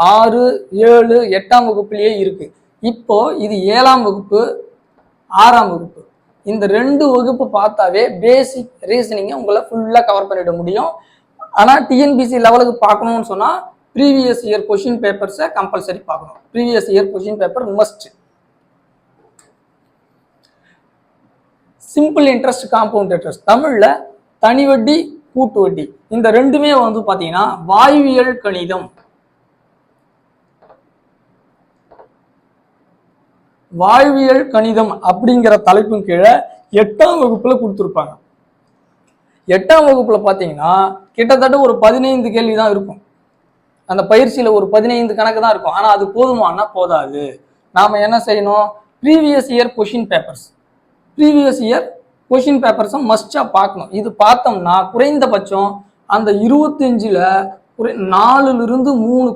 6, 7, 8ஆம் வகுப்புலயே இருக்கு. இப்போ இது 7ஆம் வகுப்பு, 6ஆம் வகுப்பு. இந்த 2 வகுப்பு பார்த்தாவே பேசிக் ரீசனிங்கை உங்களை ஃபுல்லா கவர் பண்ணிட முடியும். ஆனா டிஎன்பிசி லெவலுக்கு பார்க்கணும்னு சொன்னா ப்ரீவியஸ் இயர் கொஸ்டின் பேப்பர்ஸை கம்பல்சரி பார்க்கணும். Previous year question paper must. Simple interest, compound interest, தமிழ்ல தனி வட்டி கூட்டு வட்டி, இந்த ரெண்டுமே வந்து பாத்தீங்கன்னா வாயுவியல் கணிதம். வாழ்வியல் கணிதம் அப்படிங்கிற தலைப்பின் கீழே 8ஆம் வகுப்புல கொடுத்துருப்பாங்க. 8ஆம் வகுப்புல பாத்தீங்கன்னா கிட்டத்தட்ட ஒரு 15 கேள்வி தான் இருக்கும். அந்த பயிற்சியில ஒரு 15 கணக்கு தான் இருக்கும். ஆனா அது போதுமானா போதாது. நாம என்ன செய்யணும்? Previous year question papers, previous year question பேப்பர்ஸும் மஸ்டா பார்க்கணும். இது பார்த்தோம்னா குறைந்தபட்சம் அந்த 25ல 4 இருந்து 3